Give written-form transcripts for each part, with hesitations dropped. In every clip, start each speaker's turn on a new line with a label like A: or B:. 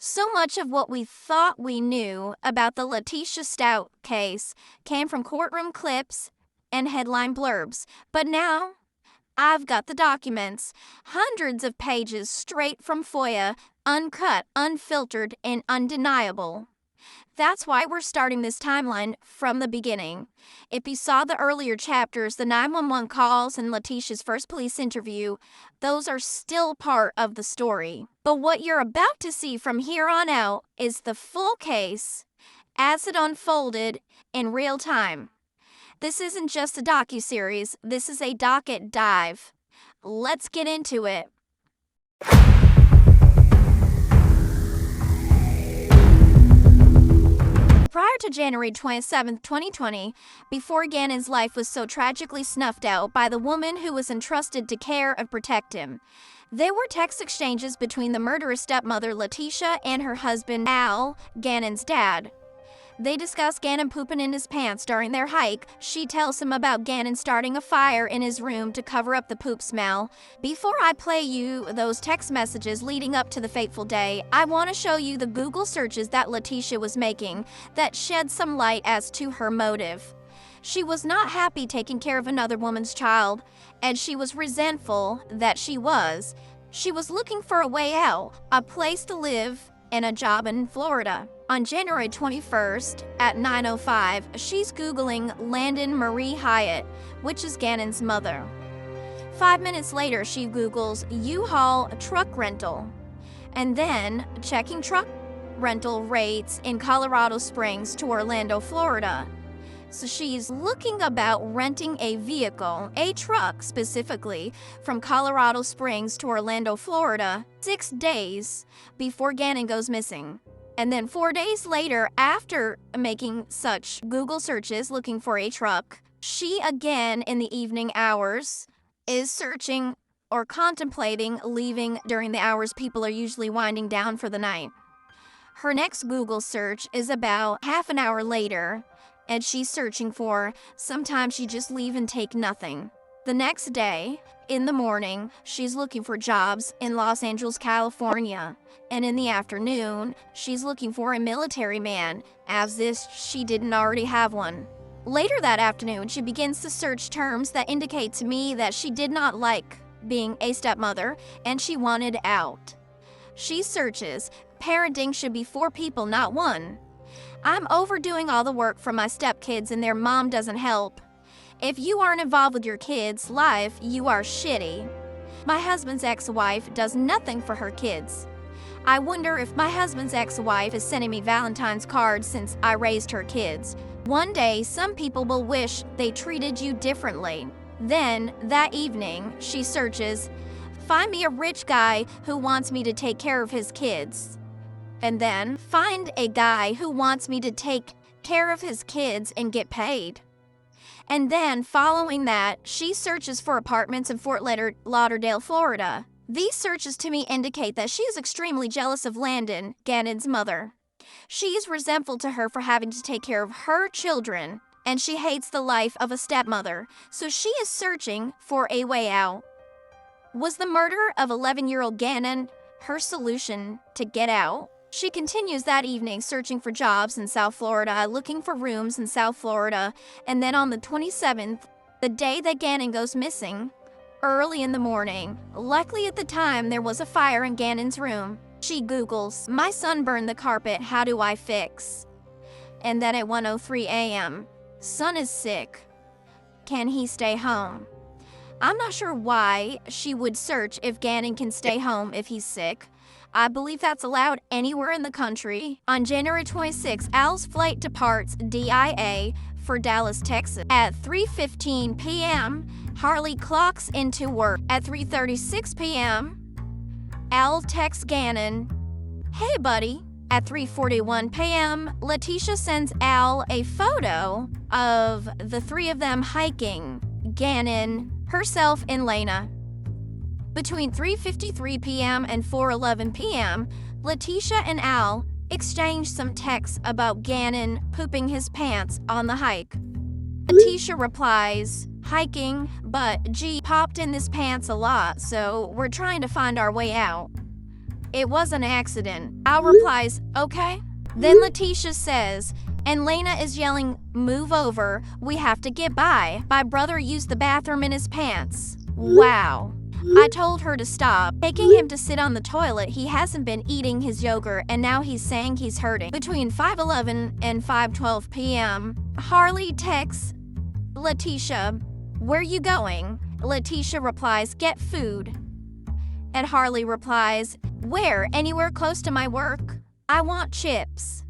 A: So much of what we thought we knew about the Letecia Stauch case came from courtroom clips and headline blurbs, but now I've got the documents, hundreds of pages straight from FOIA, uncut, unfiltered, and undeniable. That's why we're starting this timeline from the beginning. If you saw the earlier chapters, the 911 calls and Letecia's first police interview, those are still part of the story. But what you're about to see from here on out is the full case as it unfolded in real time. This isn't just a docuseries, this is a docket dive. Let's get into it. Prior to January 27, 2020, before Gannon's life was so tragically snuffed out by the woman who was entrusted to care and protect him, there were text exchanges between the murderous stepmother Letecia and her husband Al, Gannon's dad. They discuss Gannon pooping in his pants during their hike. She tells him about Gannon starting a fire in his room to cover up the poop smell. Before I play you those text messages leading up to the fateful day, I want to show you the Google searches that Letecia was making that shed some light as to her motive. She was not happy taking care of another woman's child, and she was resentful that she was. She was looking for a way out, a place to live, and a job in Florida. On January 21st at 9:05, she's Googling Landon Marie Hyatt, which is Gannon's mother. 5 minutes later, she Googles U-Haul truck rental, and then checking truck rental rates in Colorado Springs to Orlando, Florida. So she's looking about renting a vehicle, a truck specifically, from Colorado Springs to Orlando, Florida, 6 days before Gannon goes missing. And then 4 days later, after making such Google searches looking for a truck, she again in the evening hours is searching or contemplating leaving during the hours people are usually winding down for the night. Her next Google search is about half an hour later, and she's searching for sometimes you just leave and take nothing. The next day, in the morning, she's looking for jobs in Los Angeles, California. And in the afternoon, she's looking for a military man, as if she didn't already have one. Later that afternoon, she begins to search terms that indicate to me that she did not like being a stepmother and she wanted out. She searches, parenting should be 4 people, not 1. I'm overdoing all the work for my stepkids and their mom doesn't help. If you aren't involved with your kids' life, you are shitty. My husband's ex-wife does nothing for her kids. I wonder if my husband's ex-wife is sending me Valentine's cards since I raised her kids. One day, some people will wish they treated you differently. Then, that evening, she searches, find me a rich guy who wants me to take care of his kids. And then, find a guy who wants me to take care of his kids and get paid. And then, following that, she searches for apartments in Fort Lauderdale, Florida. These searches to me indicate that she is extremely jealous of Landon, Gannon's mother. She is resentful to her for having to take care of her children, and she hates the life of a stepmother, so she is searching for a way out. Was the murder of 11-year-old Gannon her solution to get out? She continues that evening searching for jobs in South Florida, looking for rooms in South Florida, and then on the 27th, the day that Gannon goes missing, early in the morning, likely at the time there was a fire in Gannon's room, she Googles, my son burned the carpet, how do I fix? And then at 1:03 a.m., son is sick. Can he stay home? I'm not sure why she would search if Gannon can stay home if he's sick. I believe that's allowed anywhere in the country. On January 26, Al's flight departs DIA for Dallas, Texas. At 3:15 p.m., Harley clocks into work. At 3:36 p.m., Al texts Gannon, hey buddy. At 3:41 p.m., Letecia sends Al a photo of the 3 of them hiking, Gannon, herself, and Laina. Between 3:53 p.m. and 4:11 p.m., Letecia and Al exchange some texts about Gannon pooping his pants on the hike. Letecia replies, hiking, but gee, popped in this pants a lot, so we're trying to find our way out. It was an accident. Al replies, okay. Then Letecia says, and Laina is yelling, move over, we have to get by. My brother used the bathroom in his pants. Wow. I told her to stop, taking him to sit on the toilet. He hasn't been eating his yogurt and now he's saying he's hurting. Between 5:11 and 5:12 p.m., Harley texts Letecia, where you going? Letecia replies, get food. And Harley replies, where? Anywhere close to my work? I want chips.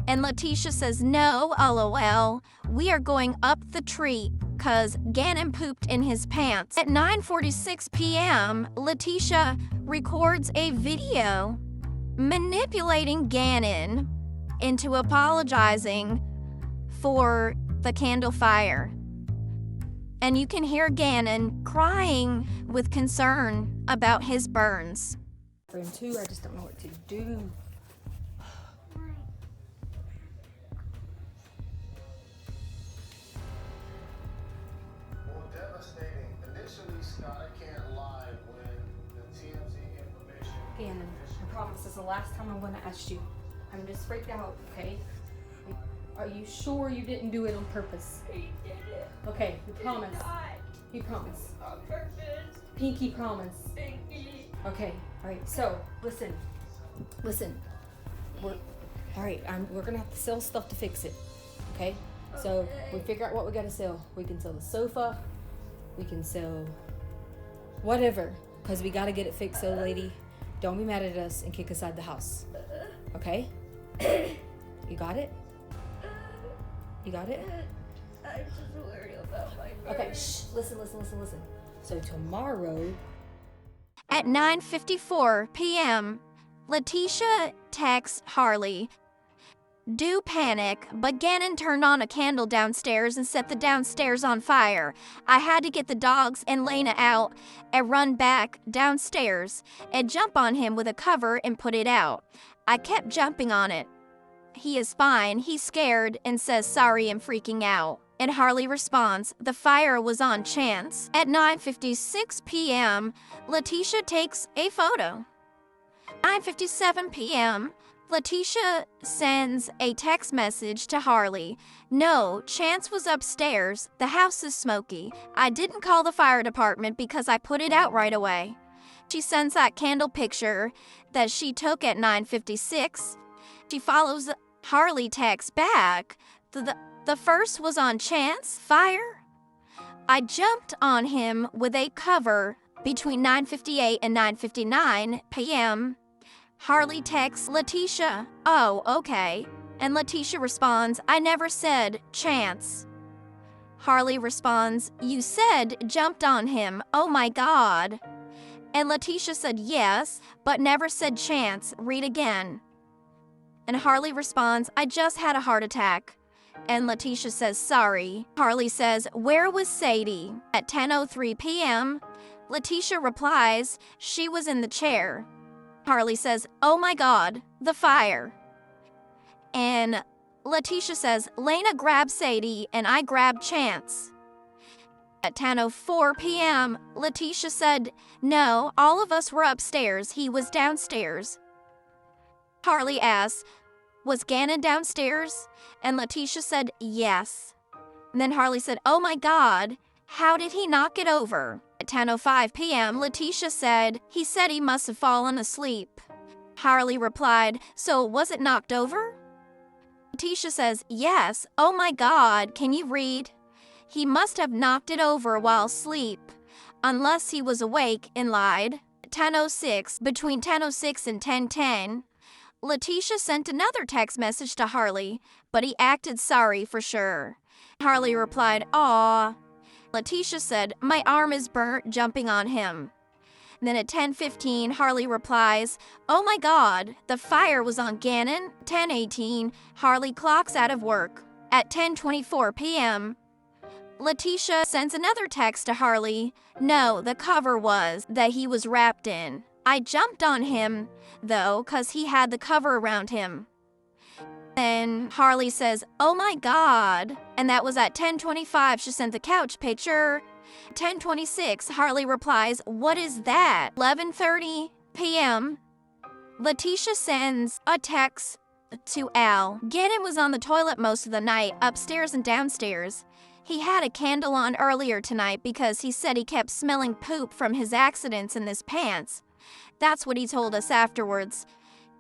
A: And Letecia says, no, lol, we are going up the tree, cause Gannon pooped in his pants. At 9:46 p.m., Letecia records a video manipulating Gannon into apologizing for the candle fire. And you can hear Gannon crying with concern about his burns.
B: Frame 2, I just don't know what to do. Gannon, I promise this is the last time I'm going to ask you. I'm just freaked out, okay? Are you sure you didn't do it on purpose?
C: He did it.
B: Okay, you promise.
C: He
B: You promise.
C: on purpose.
B: Pinky promise.
C: Pinky.
B: Okay, alright, so, listen. We're gonna have to sell stuff to fix it, okay? So, we figure out what we gotta sell. We can sell the sofa, we can sell whatever, because we gotta get it fixed, so lady, don't be mad at us and kick us out of the house, okay? You got it? You got it?
C: I'm just worried about my bird.
B: Okay, shh, listen. So tomorrow...
A: At 9:54 p.m., Letecia texts Harley, do panic, but Gannon turned on a candle downstairs and set the downstairs on fire. I had to get the dogs and Laina out and run back downstairs and jump on him with a cover and put it out. I kept jumping on it. He is fine, he's scared and says sorry and freaking out. And Harley responds, the fire was on chance. At 9:56 p.m., Letecia takes a photo. 9:57 p.m., Letecia sends a text message to Harley. No, Chance was upstairs. The house is smoky. I didn't call the fire department because I put it out right away. She sends that candle picture that she took at 9:56. She follows Harley text back. The first was on Chance fire. I jumped on him with a cover between 9:58 and 9:59 p.m. Harley texts Letecia, oh, okay. And Letecia responds, I never said Chance. Harley responds, you said jumped on him, oh my God. And Letecia said yes, but never said Chance, read again. And Harley responds, I just had a heart attack. And Letecia says, sorry. Harley says, where was Sadie? At 10:03 p.m., Letecia replies, she was in the chair. Harley says, oh my God, the fire. And Letecia says, Laina grabbed Sadie and I grabbed Chance. At 10:04 p.m., Letecia said, no, all of us were upstairs. He was downstairs. Harley asks, was Gannon downstairs? And Letecia said, yes. And then Harley said, oh my God, how did he knock it over? At 10:05 p.m., Letecia said, he said he must have fallen asleep. Harley replied, so was it knocked over? Letecia says, yes. Oh my God, can you read? He must have knocked it over while asleep, unless he was awake and lied. 10:06, between 10:06 and 10:10, Letecia sent another text message to Harley, but he acted sorry for sure. Harley replied, aw. Letecia said, my arm is burnt jumping on him. Then at 10:15, Harley replies, oh my God, the fire was on Gannon. 10:18, Harley clocks out of work. At 10:24 p.m., Letecia sends another text to Harley. No, the cover was that he was wrapped in. I jumped on him, though, 'cause he had the cover around him. Then Harley says, oh my God. And that was at 10:25. She sent the couch picture. 10:26, Harley replies, what is that? 11:30 p.m., Letecia sends a text to Al. Gannon was on the toilet most of the night, upstairs and downstairs. He had a candle on earlier tonight because he said he kept smelling poop from his accidents in his pants. That's what he told us afterwards.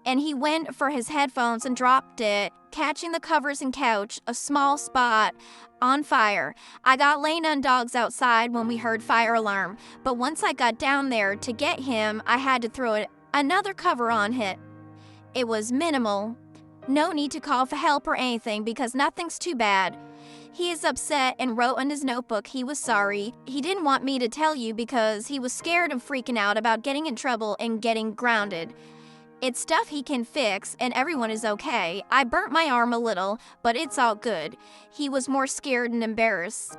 A: And he went for his headphones and dropped it, catching the covers and couch, a small spot, on fire. I got Laina and dogs outside when we heard fire alarm, but once I got down there to get him, I had to throw another cover on it. It was minimal. No need to call for help or anything because nothing's too bad. He is upset and wrote in his notebook he was sorry. He didn't want me to tell you because he was scared and freaking out about getting in trouble and getting grounded. It's stuff he can fix, and everyone is okay. I burnt my arm a little, but it's all good. He was more scared and embarrassed.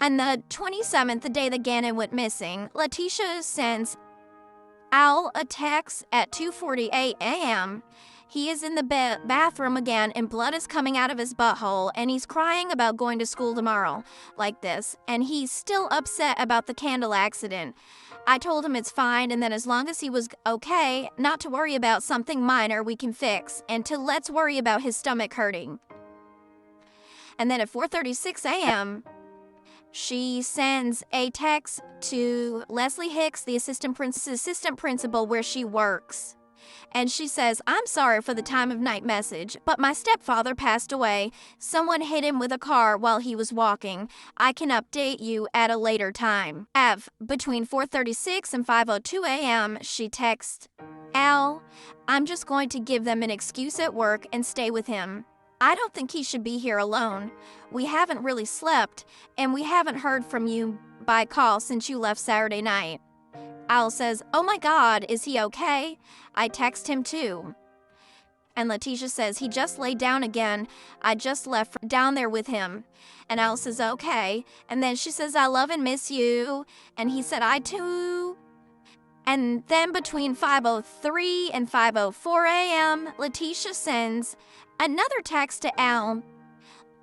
A: On the 27th, the day that Gannon went missing, Letecia sends Al a text at 2:48 a.m. He is in the bathroom again, and blood is coming out of his butthole, and he's crying about going to school tomorrow, like this, and he's still upset about the candle accident. I told him it's fine, and that as long as he was okay, not to worry about something minor we can fix, and to let's worry about his stomach hurting. And then at 4:36 a.m., she sends a text to Leslie Hicks, the assistant principal where she works. And she says, I'm sorry for the time of night message, but my stepfather passed away. Someone hit him with a car while he was walking. I can update you at a later time. Between 4:36 and 5:02 a.m., she texts, Al, I'm just going to give them an excuse at work and stay with him. I don't think he should be here alone. We haven't really slept, and we haven't heard from you by call since you left Saturday night. Al says, oh my God, is he okay? I text him too. And Letecia says, he just laid down again. I just left down there with him. And Al says, okay. And then she says, I love and miss you. And he said, I too. And then between 5:03 and 5:04 a.m., Letecia sends another text to Al.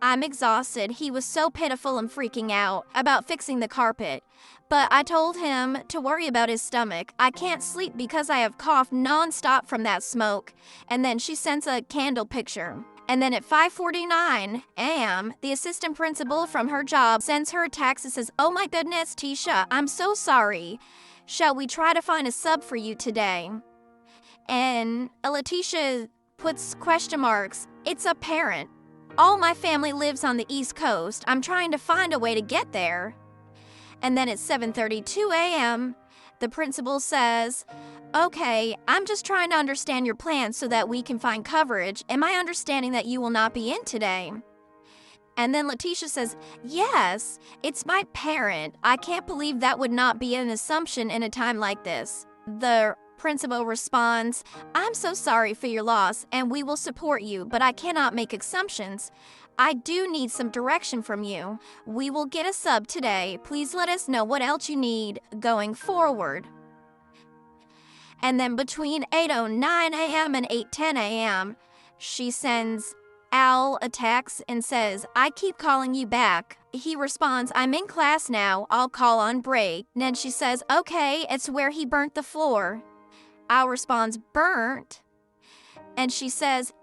A: I'm exhausted. He was so pitiful and freaking out about fixing the carpet. But I told him to worry about his stomach. I can't sleep because I have coughed nonstop from that smoke. And then she sends a candle picture. And then at 5:49 a.m., the assistant principal from her job sends her a text and says, oh my goodness, Tesha, I'm so sorry. Shall we try to find a sub for you today? And Letecia puts question marks. It's a parent. All my family lives on the East Coast. I'm trying to find a way to get there. And then at 7:32 a.m., the principal says, okay, I'm just trying to understand your plans so that we can find coverage. Am I understanding that you will not be in today? And then Letecia says, yes, it's my parent. I can't believe that would not be an assumption in a time like this. The principal responds, I'm so sorry for your loss, and we will support you, but I cannot make assumptions. I do need some direction from you. We will get a sub today. Please let us know what else you need going forward. And then between 8:09 a.m. and 8:10 a.m., she sends Al a text and says, I keep calling you back. He responds, I'm in class now. I'll call on break. And then she says, okay, it's where he burnt the floor. Al responds, burnt? And she says,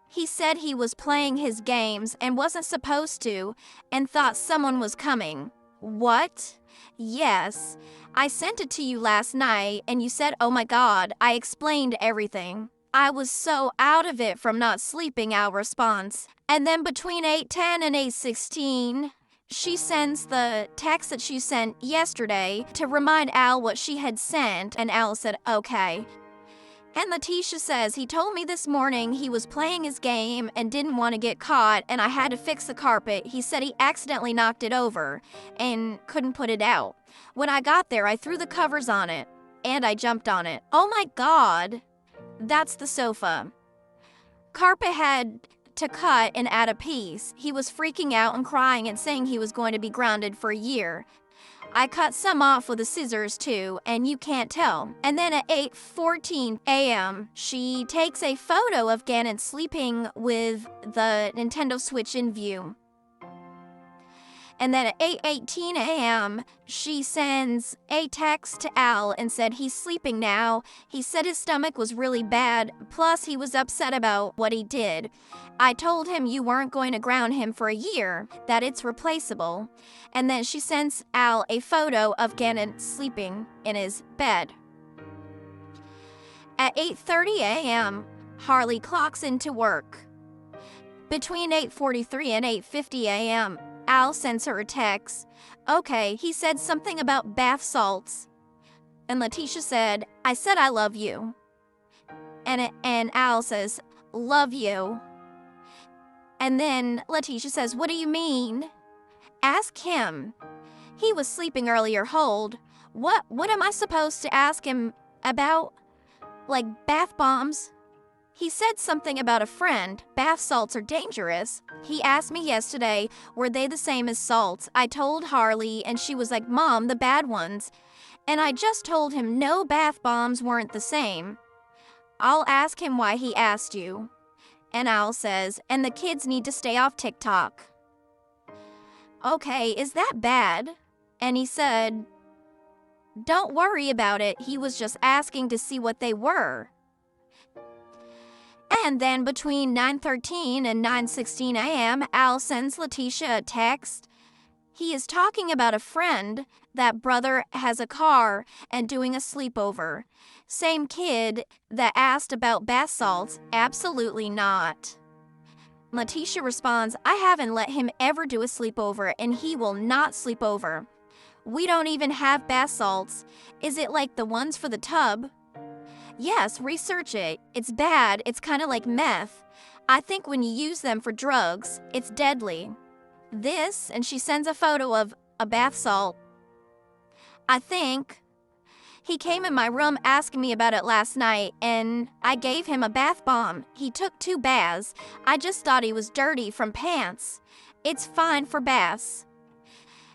A: he said he was playing his games and wasn't supposed to and thought someone was coming. What? Yes. I sent it to you last night and you said, oh my God. I explained everything. I was so out of it from not sleeping, Al responds. And then between 8:10 and 8:16, she sends the text that she sent yesterday to remind Al what she had sent, and Al said, okay. And Letecia says, he told me this morning he was playing his game and didn't want to get caught, and I had to fix the carpet. He said he accidentally knocked it over and couldn't put it out. When I got there, I threw the covers on it, and I jumped on it. Oh my God. That's the sofa. Carpet had to cut and add a piece. He was freaking out and crying and saying he was going to be grounded for a year. I cut some off with the scissors too, and you can't tell. And then at 8:14 a.m., she takes a photo of Gannon sleeping with the Nintendo Switch in view. And then at 8:18 a.m., she sends a text to Al and said he's sleeping now. He said his stomach was really bad, plus he was upset about what he did. I told him you weren't going to ground him for a year, that it's replaceable. And then she sends Al a photo of Gannon sleeping in his bed. At 8:30 a.m., Harley clocks into work. Between 8:43 and 8:50 a.m., Al sends her a text. Okay, he said something about bath salts. And Letecia said, I said I love you. And Al says, love you. And then Letecia says, what do you mean? Ask him. He was sleeping earlier, hold. What am I supposed to ask him about? Like bath bombs? He said something about a friend. Bath salts are dangerous. He asked me yesterday, were they the same as salts? I told Harley, and she was like, Mom, the bad ones. And I just told him no, bath bombs weren't the same. I'll ask him why he asked you. And Al says, and the kids need to stay off TikTok. Okay, is that bad? And he said, don't worry about it. He was just asking to see what they were. And then between 9:13 and 9:16 a.m., Al sends Letecia a text. He is talking about a friend. That brother has a car and doing a sleepover. Same kid that asked about bath salts? Absolutely not. Letecia responds, I haven't let him ever do a sleepover, and he will not sleep over. We don't even have bath salts. Is it like the ones for the tub? Yes, research it. It's bad. It's kind of like meth. I think when you use them for drugs, it's deadly. This, and she sends a photo of a bath salt. I think he came in my room asking me about it last night, and I gave him a bath bomb. He took 2 baths. I just thought he was dirty from pants. It's fine for baths.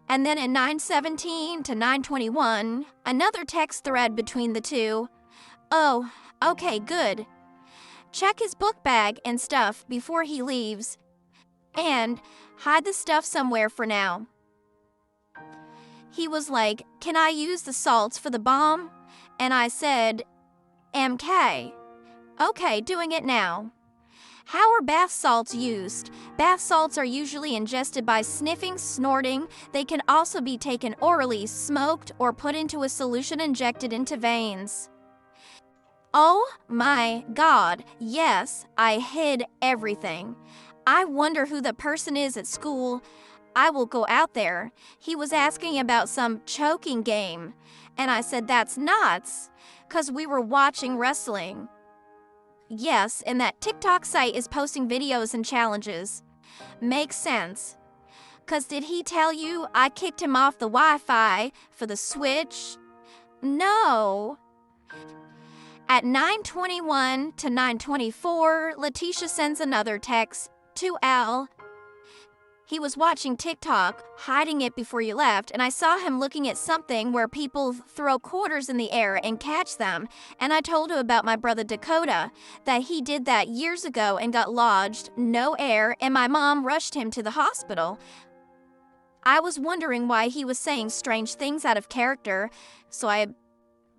A: And then in 9:17 to 9:21, another text thread between the two. Oh, okay, good. Check his book bag and stuff before he leaves. And hide the stuff somewhere for now. He was like, can I use the salts for the bomb? And I said, MK. Okay, doing it now. How are bath salts used? Bath salts are usually ingested by sniffing, snorting. They can also be taken orally, smoked, or put into a solution injected into veins. Oh my God, yes, I hid everything. I wonder who the person is at school. I will go out there. He was asking about some choking game, and I said that's nuts, 'cause we were watching wrestling. Yes, and that TikTok site is posting videos and challenges. Makes sense. 'Cause did he tell you I kicked him off the Wi-Fi for the Switch? No. At 9:21 to 9:24, Letecia sends another text to Al. He was watching TikTok, hiding it before you left, and I saw him looking at something where people throw quarters in the air and catch them. And I told him about my brother Dakota, that he did that years ago and got lodged, no air, and my mom rushed him to the hospital. I was wondering why he was saying strange things out of character, so I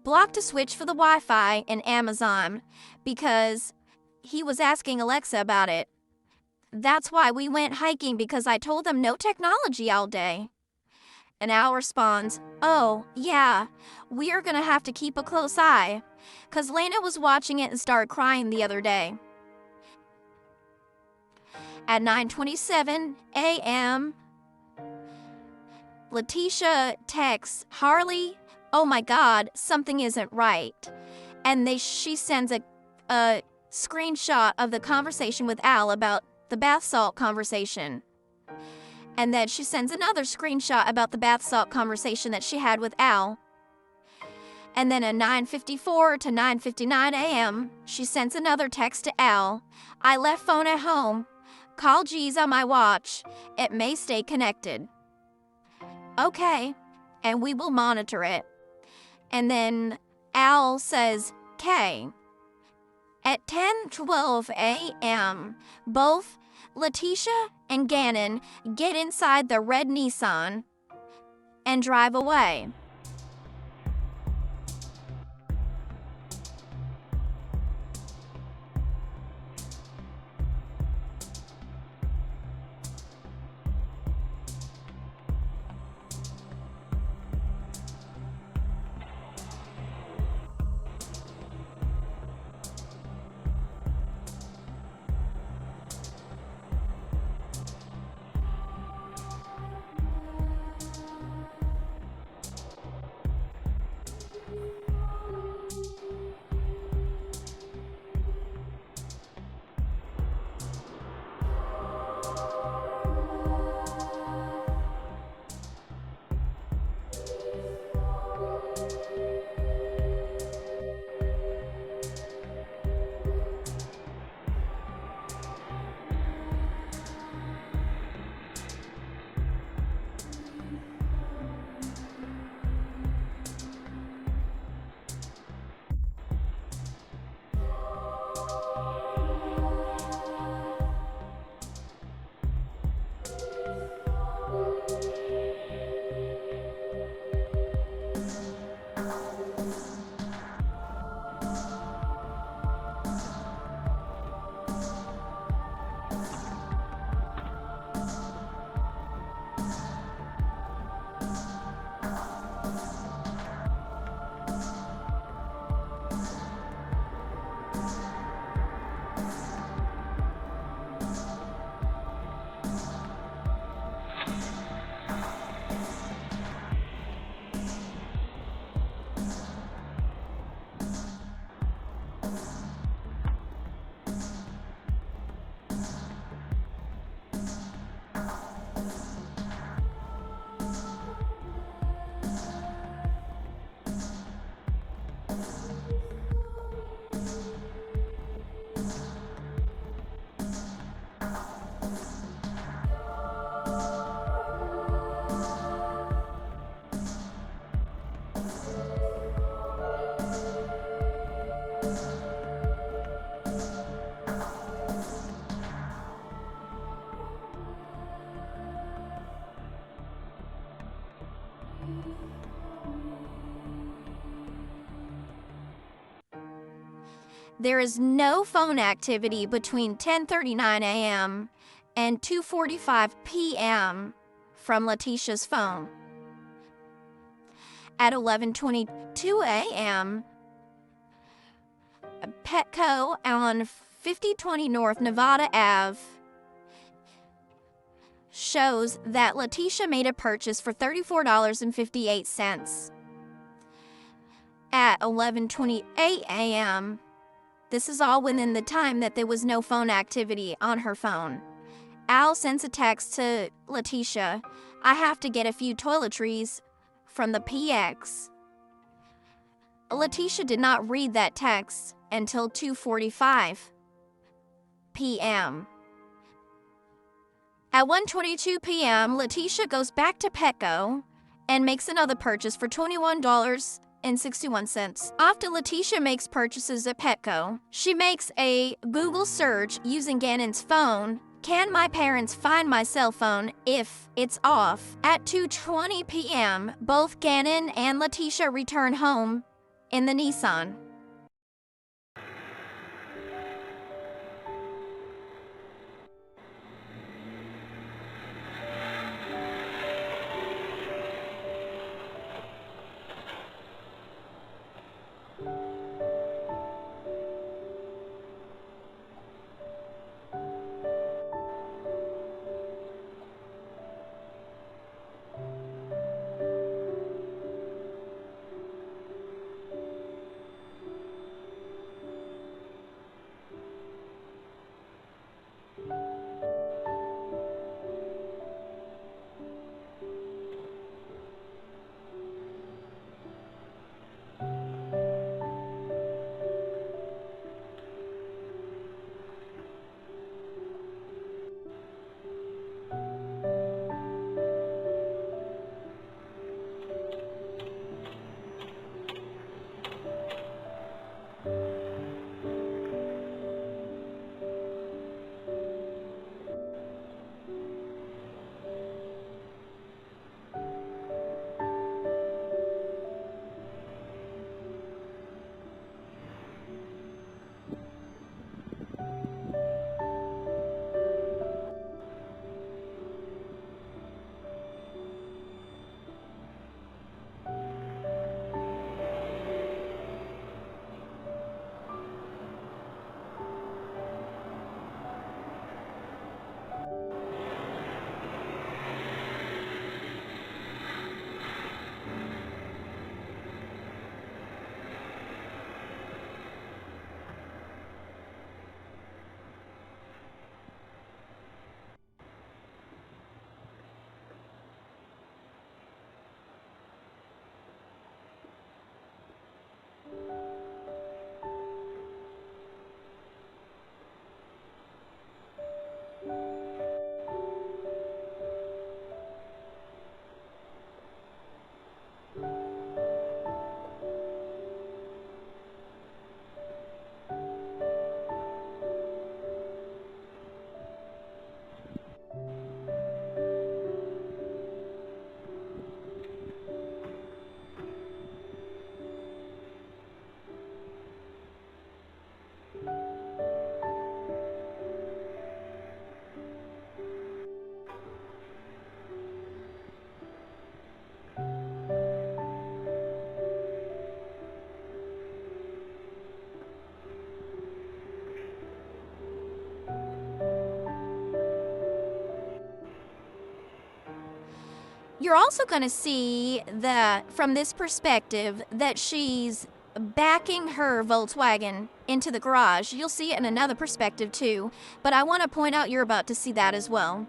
A: blocked a switch for the Wi-Fi in Amazon because he was asking Alexa about it. That's why we went hiking, because I told them no technology all day. And Al responds, oh, yeah, we are going to have to keep a close eye, because Lena was watching it and started crying the other day. At 9:27 a.m., Letecia texts Harley, oh my God, something isn't right. And she sends a screenshot of the conversation with Al about the bath salt conversation. And then she sends another screenshot about the bath salt conversation that she had with Al. And then at 9:54 to 9:59 a.m., she sends another text to Al. I left phone at home. Call G's on my watch. It may stay connected. Okay, and we will monitor it. And then Al says, K. At 10:12 a.m., both Letecia and Gannon get inside the red Nissan and drive away. There is no phone activity between 10:39 a.m. and 2:45 p.m. from Letecia's phone. At 11:22 a.m., Petco on 5020 North Nevada Ave shows that Letecia made a purchase for $34.58. At 11:28 a.m., this is all within the time that there was no phone activity on her phone. Al sends a text to Letecia, "I have to get a few toiletries from the PX." Letecia did not read that text until 2:45 p.m. At 1:22 p.m., Letecia goes back to Petco and makes another purchase for $21.61. After Letecia makes purchases at Petco, she makes a Google search using Gannon's phone. Can my parents find my cell phone if it's off? At 2:20 p.m., both Gannon and Letecia return home in the Nissan. You're also going to see that from this perspective that she's backing her Volkswagen into the garage. You'll see it in another perspective too, but I want to point out you're about to see that as well.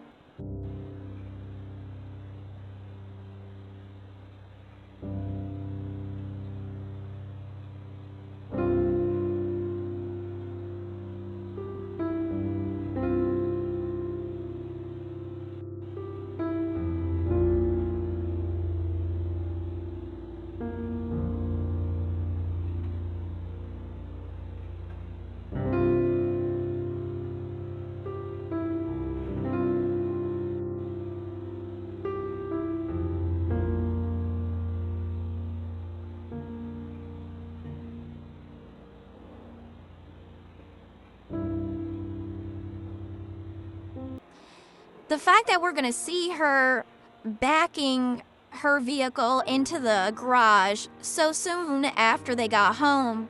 A: The fact that we're going to see her backing her vehicle into the garage so soon after they got home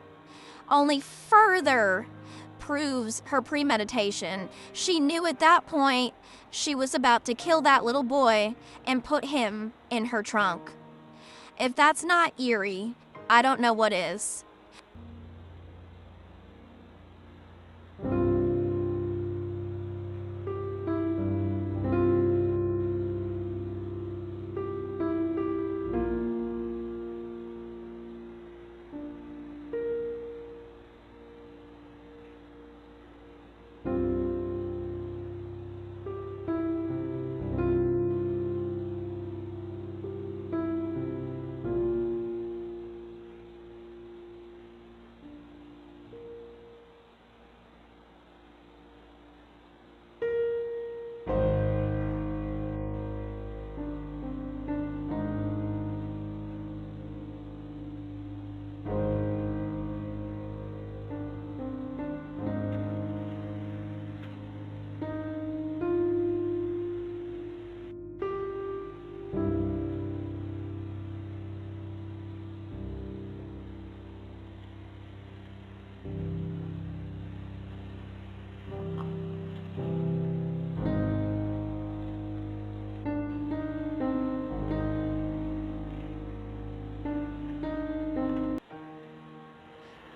A: only further proves her premeditation. She knew at that point she was about to kill that little boy and put him in her trunk. If that's not eerie, I don't know what is.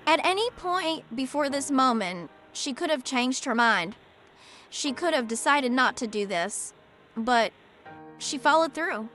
A: At any point before this moment, she could have changed her mind. She could have decided not to do this, but she followed through.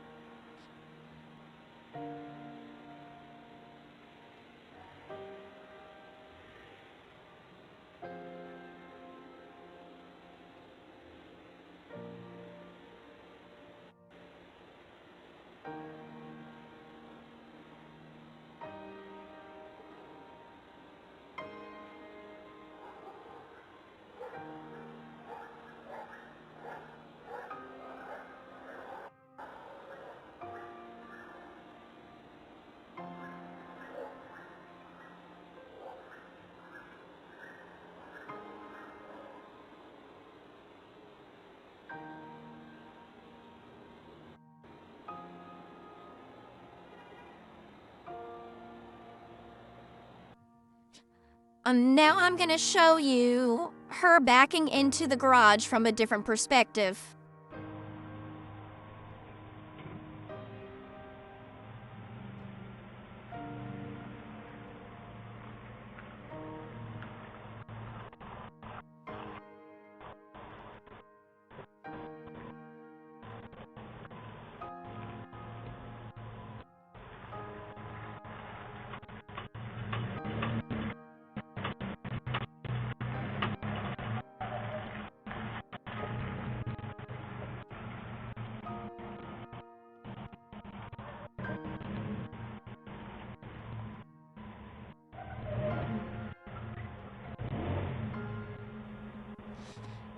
A: Now I'm going to show you her backing into the garage from a different perspective.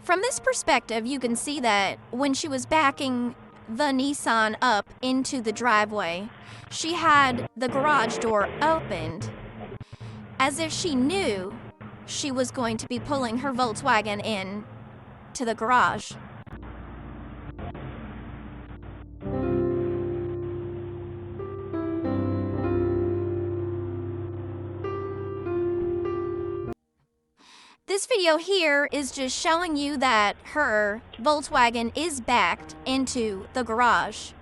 A: From this perspective, you can see that when she was backing the Nissan up into the driveway, she had the garage door opened, as if she knew she was going to be pulling her Volkswagen in to the garage. This video here is just showing you that her Volkswagen is backed into the garage.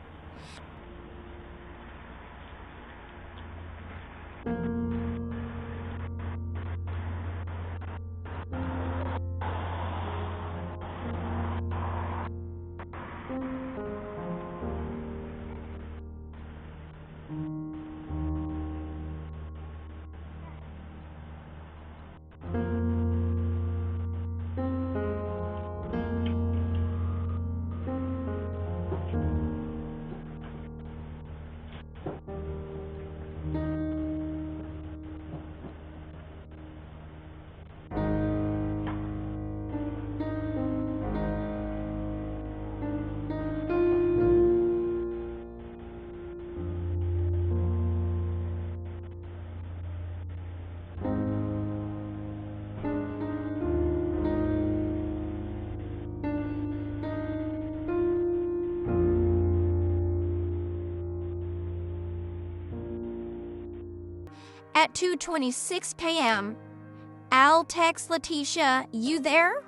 A: At 2:26 p.m., Al texts Letecia, "You there?"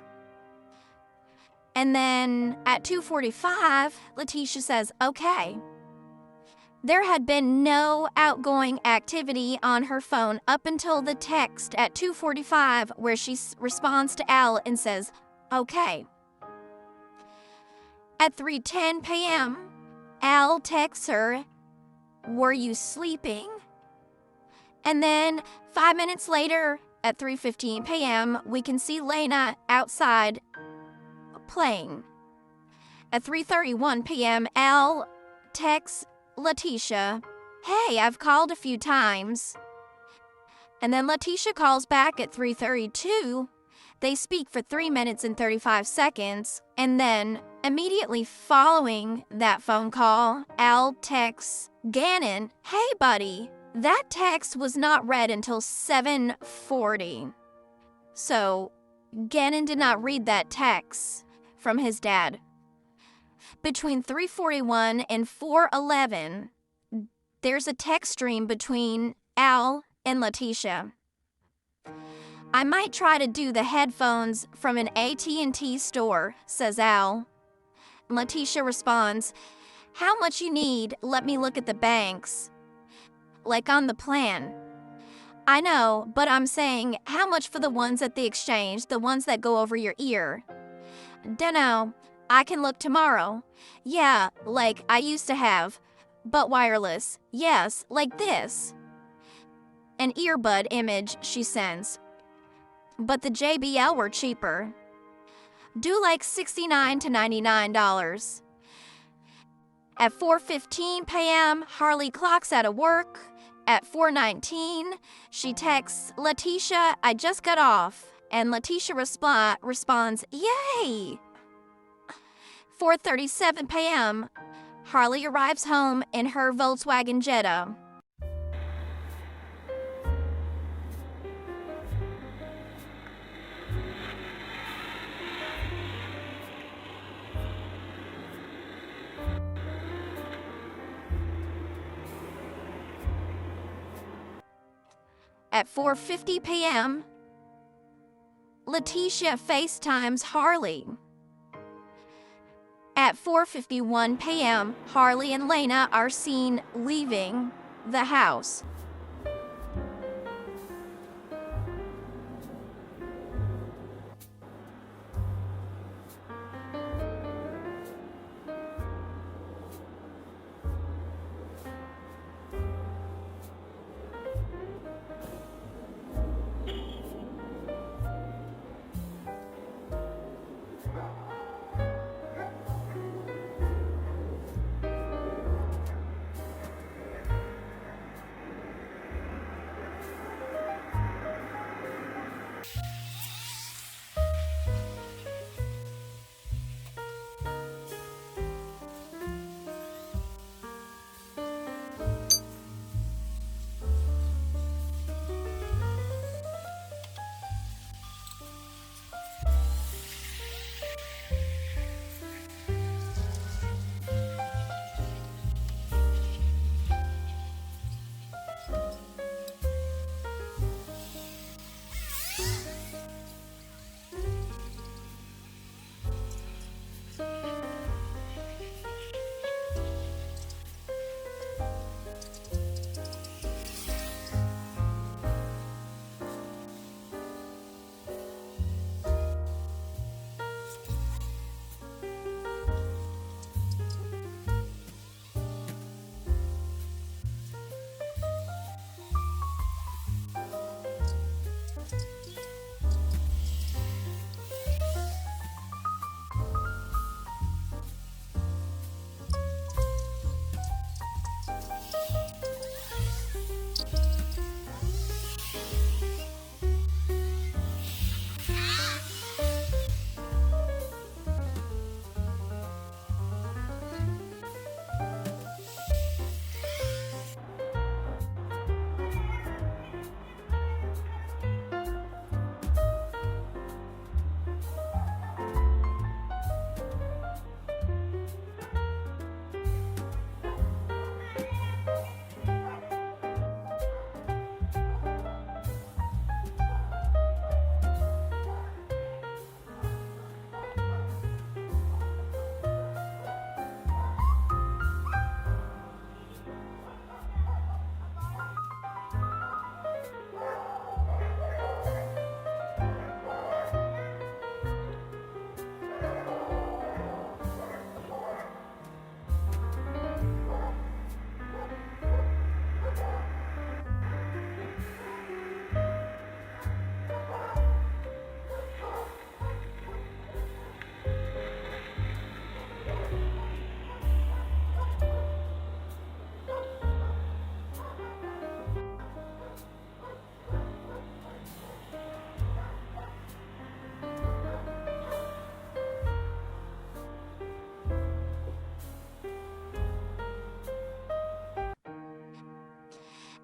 A: And then at 2:45, Letecia says, "Okay." There had been no outgoing activity on her phone up until the text at 2:45 where she responds to Al and says, "Okay." At 3:10 p.m., Al texts her, "Were you sleeping?" And then 5 minutes later, at 3:15 p.m., we can see Laina outside playing. At 3:31 p.m., Al texts Letecia, "Hey, I've called a few times." And then Letecia calls back at 3:32. They speak for 3 minutes and 35 seconds. And then, immediately following that phone call, Al texts Gannon, "Hey, buddy." That text was not read until 7:40. So, Gannon did not read that text from his dad. Between 3:41 and 4:11, there's a text stream between Al and Letecia. "I might try to do the headphones from an AT&T store," says Al. Letecia responds, "How much you need? Let me look at the banks." Like on the plan. "I know, but I'm saying, how much for the ones at the exchange, the ones that go over your ear?" "Dunno. I can look tomorrow." "Yeah, like I used to have, but wireless. Yes, like this." An earbud image she sends. "But the JBL were cheaper. Do like $69 to $99. At 4:15 p.m., Harley clocks out of work. At 4:19, she texts Letecia, "I just got off." And Letecia responds, "Yay!" 4:37 p.m., Harley arrives home in her Volkswagen Jetta. At 4:50 p.m., Letecia FaceTimes Harley. At 4:51 p.m., Harley and Laina are seen leaving the house.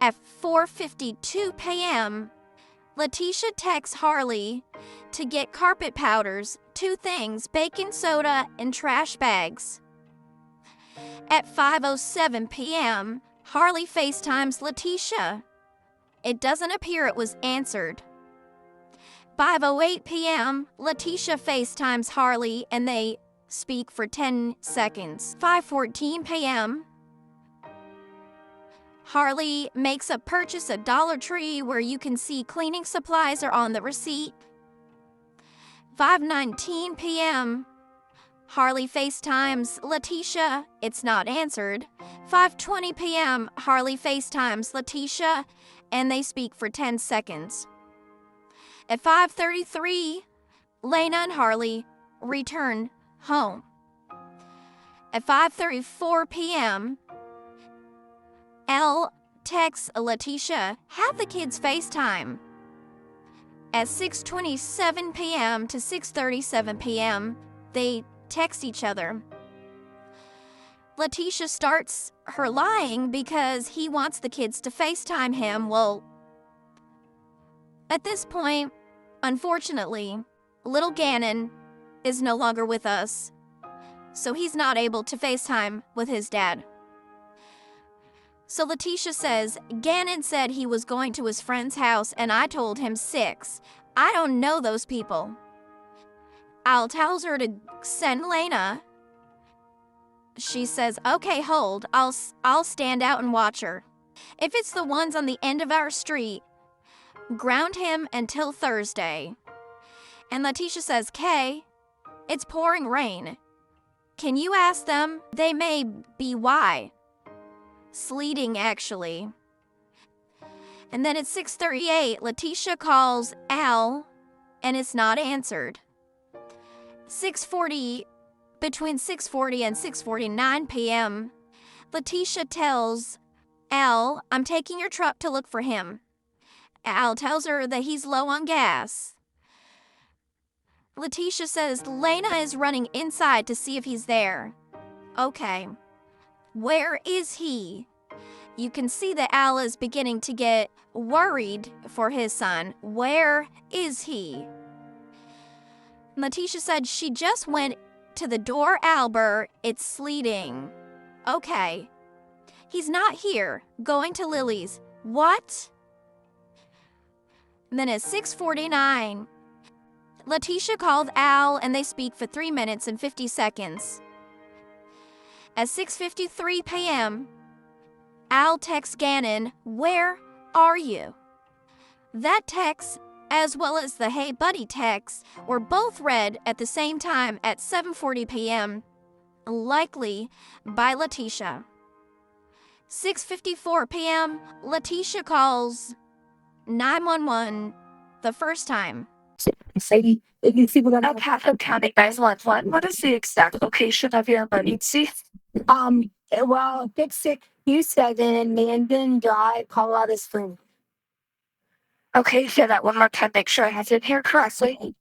A: At 4:52 p.m., Letecia texts Harley to get carpet powders, 2 things, baking soda, and trash bags. At 5:07 p.m., Harley FaceTimes Letecia. It doesn't appear it was answered. 5:08 p.m., Letecia FaceTimes Harley and they speak for 10 seconds. 5:14 p.m., Harley makes a purchase at Dollar Tree where you can see cleaning supplies are on the receipt. 5:19 p.m., Harley FaceTimes Letecia. It's not answered. 5:20 p.m., Harley FaceTimes Letecia and they speak for 10 seconds. At 5:33, Laina and Harley return home. At 5:34 p.m., Al texts Letecia, have the kids FaceTime. At 6:27 p.m. to 6:37 p.m., they text each other. Letecia starts her lying because he wants the kids to FaceTime him. Well, at this point, unfortunately, little Gannon is no longer with us, so he's not able to FaceTime with his dad. So Letecia says, Gannon said he was going to his friend's house and I told him 6. I don't know those people. Al tells her to send Laina. She says, okay, hold. I'll stand out and watch her. If it's the ones on the end of our street, ground him until Thursday. And Letecia says, Kay, it's pouring rain. Can you ask them? They may be why. Sleeting, actually. And then at 6:38, Letecia calls Al, and it's not answered. 6:40, between 6:40 and 6:49 p.m., Letecia tells Al, I'm taking your truck to look for him. Al tells her that he's low on gas. Letecia says Laina is running inside to see if he's there. Okay. Where is he? You can see that Al is beginning to get worried for his son. Where is he? Letecia said she just went to the door, Albert. It's sleeting. Okay. He's not here. Going to Lily's. What? And then at 6:49, Letecia called Al and they speak for 3 minutes and 50 seconds. At 6:53 p.m., Al texts Gannon, where are you? That text, as well as the hey buddy text, were both read at the same time at 7:40 p.m., likely by Letecia. 6:54 p.m., Letecia calls 911 the first time.
D: Sadie, if you see what I'm Paso County, guys. What is the exact location of your emergency? Well, 6627 Mandan Drive, Colorado Springs. Okay, say that one more time. Make sure I have it here correctly.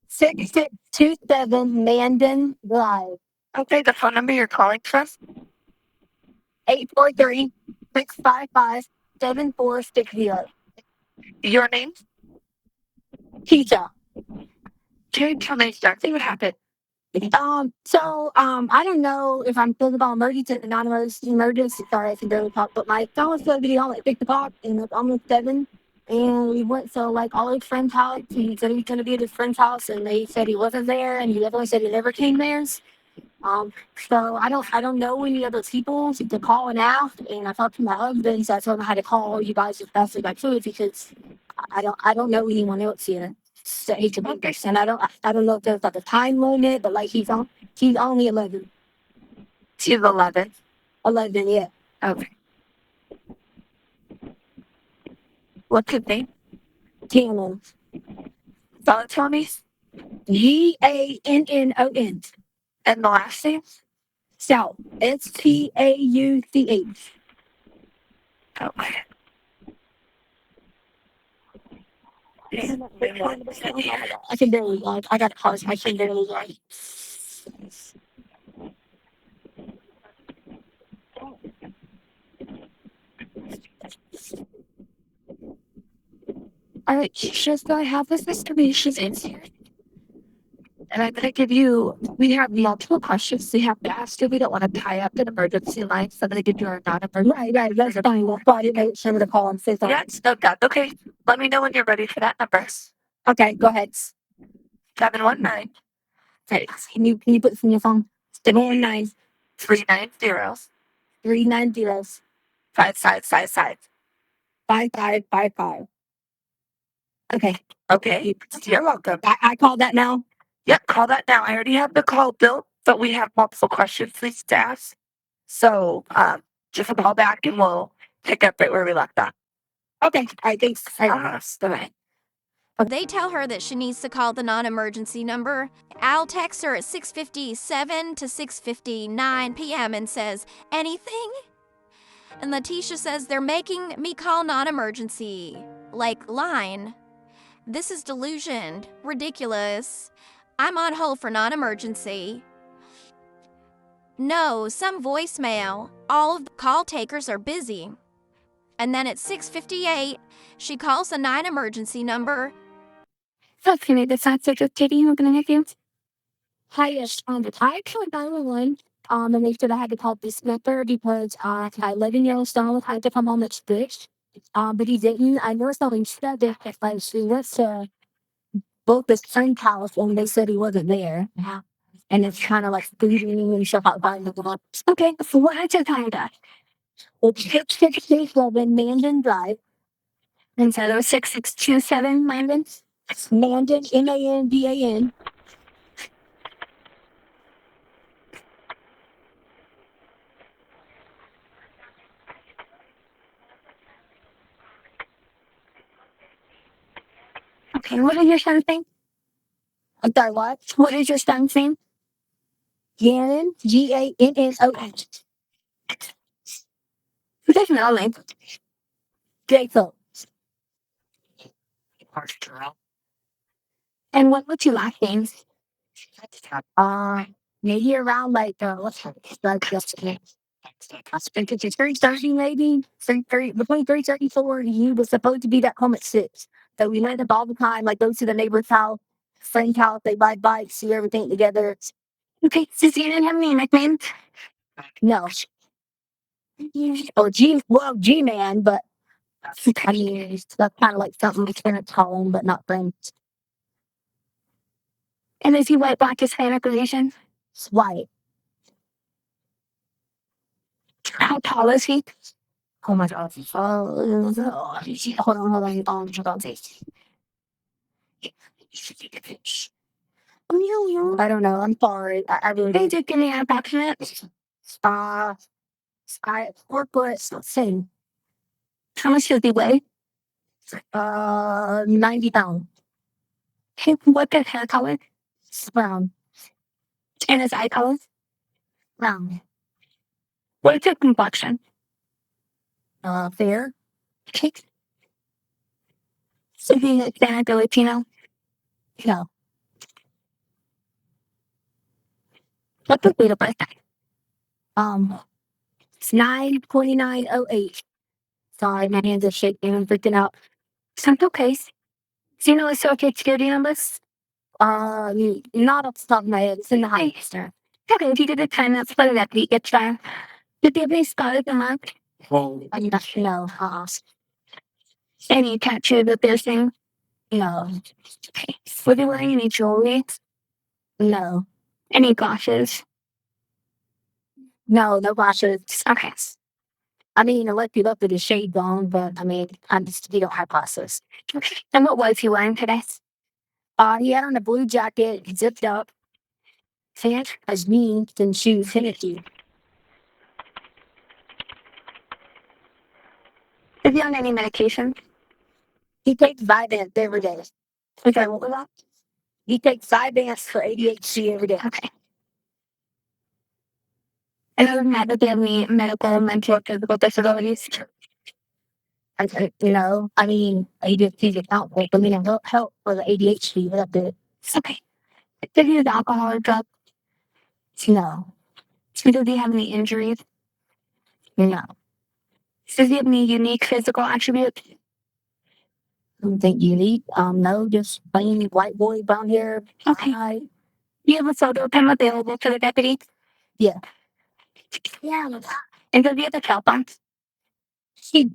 D: 6627 Mandan Drive. Okay, the phone number you're calling from? 843-655-7460. Your name? Tesha. Can you tell me exactly what happened? I don't know if I'm thinking about emergency or non-emergency. Sorry, I can barely talk, but my phone was supposed to be on like 6 o'clock and it was almost 7. And we went to like all his friends' house. He said he was going to be at his friend's house and they said he wasn't there and he definitely said he never came there. So I don't know any other people to call and ask. And I talked to my husband, so I told him I had to call you guys as fast as I could because I don't know anyone else here. So he could be this, and I don't know if there's like a time limit, but like he's only 11. He's 11. 11, yeah. Okay. What's his name? Gannon. Spell it for me. Gannon. And the last name? Stauch. Stauch. Okay. I can barely like. I got pause. I can barely like. All right, just I have this information in here. And I'm going to give you, we have multiple questions we have to ask you. We don't want to tie up an emergency line, so I'm going to give you our non-emergency. Right, that's fine. We'll probably make sure to call and say something. Yes, no doubt. Okay, let me know when you're ready for that number. Okay, go ahead. 719. Right, can you put this in your phone? 719 390 390 5555 5555. Okay. Okay. You're welcome. I call that now? Yep, call that now. I already have the call built, but we have multiple questions please to ask. So just call back and we'll pick up right where we left off. Okay. All right, thanks. Bye.
A: They tell her that she needs to call the non-emergency number. Al texts her at 6:57 to 6:59 p.m. and says, "Anything?" And Letecia says they're making me call non-emergency. Like, line. This is delusioned. Ridiculous. I'm on hold for non-emergency. No, some voicemail. All of the call takers are busy. And then at 6:58, she calls the 9 emergency number.
D: Okay, the fact that you're kidding, I'm gonna make you. Hi, yes. I actually dialed one. And they said I had to call this number because I live in Yellowstone. I had to come home at 6. But he didn't. I know something said that if I she went to both his friend's house and they said he wasn't there. Yeah. And it's kind of like bleeding and stuff out by the world. Okay, so what I just found out. It's 6637 Mandan Drive. And so 6627 Mandan. Mandan, Mandan. Okay, what is your son's name? I'm sorry, what? What is your son's name? Gannon, Gannon. Who doesn't know name? Grateful. And what would you like names? Maybe around like what's that? Like yesterday. I spent it to 3:30 maybe. 3:30 between 3:34. He was supposed to be back home at 6. So we went up all the time, like go to the neighbor's house, friend's house, they ride bikes, do everything together. Okay, since you didn't have any nicknames? No. Oh, G Man, but I mean, that's kind of like something my parents call him, but not friends. And is he white, black, Hispanic, or Asian? It's white. How tall is he? Oh my god. Hold on. Hold on. I don't know. I'm sorry. I really. They did give me an approximate. Uh, I 4 foot. Same. How much does he weigh? 90 pounds. Hey, what the hair color? It's brown. And his eye color? Brown. What is his complexion? Fair. Okay. So he's Hispanic or Latino? No. What's the date of birth? It's 9/29/08. Sorry, my hands are shaking. I'm freaking out. Sounds okay. Do you know his social security numbers? Not off the top of my head. It's in the highest. Okay, if you did a 10, that's better that we get try. Did they have any scars on mark? I'm not sure. No. Any tattoo that they're saying? No. Okay. Were they wearing any jewelry? No. Any glasses? No, no glasses. Okay. I mean, I let you look at his shade on, but I mean, he don't have glasses. Okay. And what was he wearing today? He had on a blue jacket, zipped up, pants, as jeans, and shoes. Is he on any medication? He takes Vyvanse every day. Okay, what was that? He takes Vyvanse for ADHD every day. Okay. And other than that, does he have any medical, mental, or physical disabilities? I mean, ADHD is out for, but help for the ADHD. That's it. Okay. Does he use alcohol or drugs? No. So does he have any injuries? No. Does he have any unique physical attributes? Don't think you need. No, just plain white boy, brown hair. Okay. You have a photo of him available to the deputy? Yeah. Yeah. And does he have the cell phone?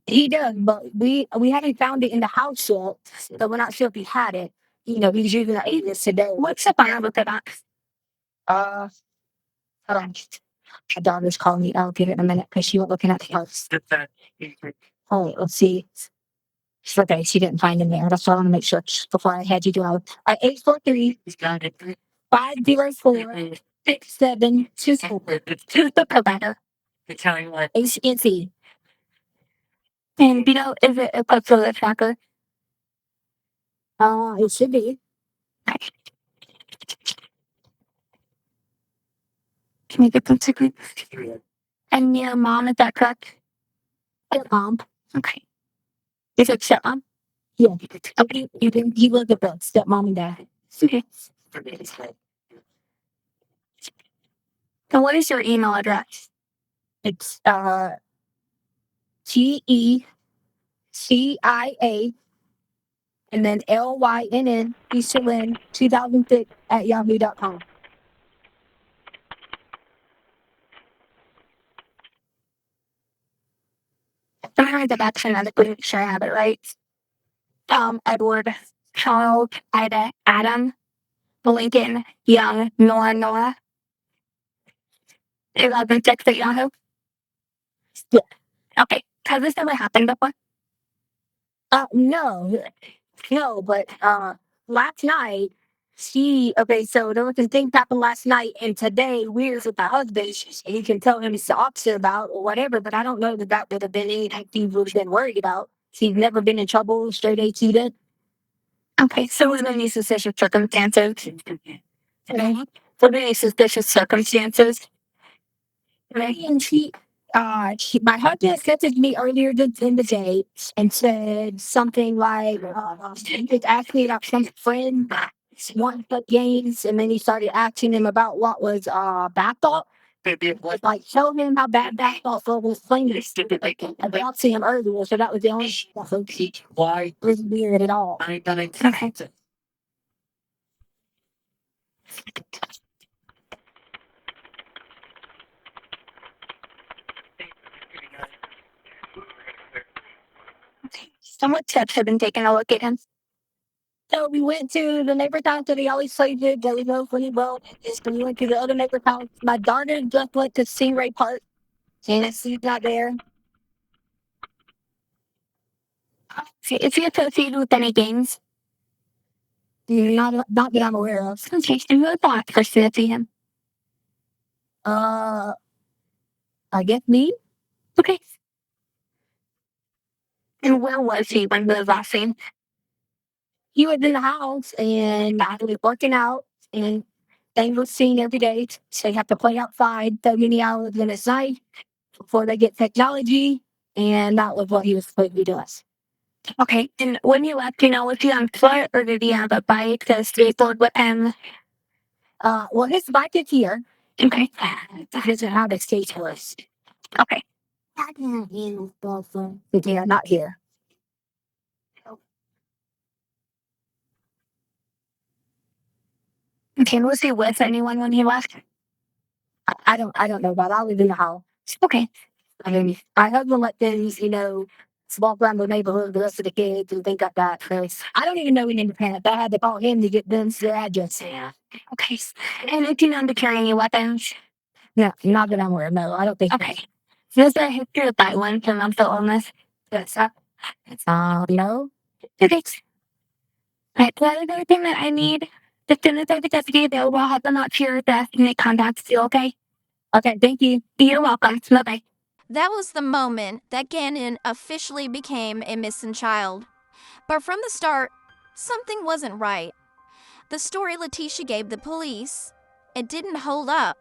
D: He does, but we haven't found it in the house yet, so we're not sure if he had it. He's using the alias today. What's the phone with the box? Uh, hold on. My daughter's calling me. I'll give it in a minute because she was looking at the house. Oh, let's see. Okay, she didn't find him there. That's why I want to make sure before I had you do all. 843 504 6724. Who's the provider? HNC. And is it a postal tracker? It should be. Can you get some secret? And your mom, is that correct? Your mom. Okay. Is it stepmom? Yeah. Okay. You look at both stepmom and dad. Okay. And what is your email address? It's TECIA and then LYNN Easterlyn 2006 at yahoo.com. I'm gonna write the back phonetically, make sure I have it right. Edward, Charles, Ida, Adam, Lincoln, Young, Noah, 11 6 at Yahoo. Yeah. Okay. Has this ever happened before? No, no, but last night so there was a thing happened last night, and today we was with my husband, and he can tell him he's the officer about or whatever, but I don't know that would have been anything he would have been worried about. He's never been in trouble, straight A student. Okay, so was there any suspicious circumstances? Were there any suspicious circumstances? Right. And my husband messaged me earlier in the day and said something like, he asked me about some friend wanting to play games, and then he started asking him about what was basketball. Like, show him how bad basketball was playing this stupid. And they don't see him earlier, so that was the only stuff. Why? It was weird at all. Okay. Some tips have been taking a look at him. So we went to the neighbor's house that he always plays with. That we know pretty well. When we went to the other neighbor's house, my daughter just went to Stingray Park, and she's not there. Is he associated with any gangs? Not that I'm aware of. Okay, and who was the last person to see him? I guess me. Okay. And where was he when he was last seen? He was in the house, and I was working out, and they were seen every day. So you have to play outside 30 hours in a night before they get technology, and that was what he was supposed to be doing. Okay, and when you left, was he on foot or did he have a bike to skateboard with him? Well, his bike is here. Okay, that isn't how the skate was. Okay. Yeah, not here. Okay, was he with anyone when he left? I don't know about. I live in the house. Okay. I mean, my husband let them, walk around the neighborhood with the rest of the kids and things like that. So I don't even know any independent. I had to call him to get them to their address. Yeah. Okay. And if you know to carry any weapons? No, not that I'm aware of. No, I don't think. Okay. So is there a history of that one from mental illness? Yes. No. Okay. All right, that is everything that I need. As soon as I get deputy available, I'll have them out to your desk and make contact with you, okay? Okay, thank you. You're welcome. Bye-bye.
A: That was the moment that Gannon officially became a missing child. But from the start, something wasn't right. The story Letecia gave the police, it didn't hold up.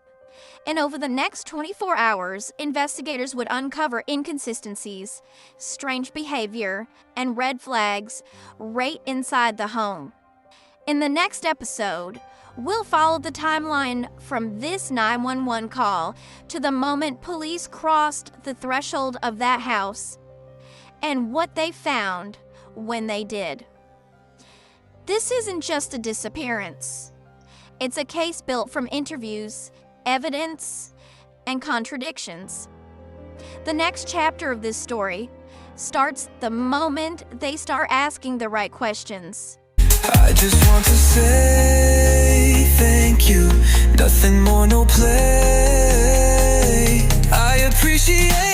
A: And over the next 24 hours, investigators would uncover inconsistencies, strange behavior, and red flags right inside the home. In the next episode, we'll follow the timeline from this 911 call to the moment police crossed the threshold of that house and what they found when they did. This isn't just a disappearance. It's a case built from interviews, evidence, and contradictions. The next chapter of this story starts the moment they start asking the right questions.
E: I just want to say thank you. Nothing more, no play. I appreciate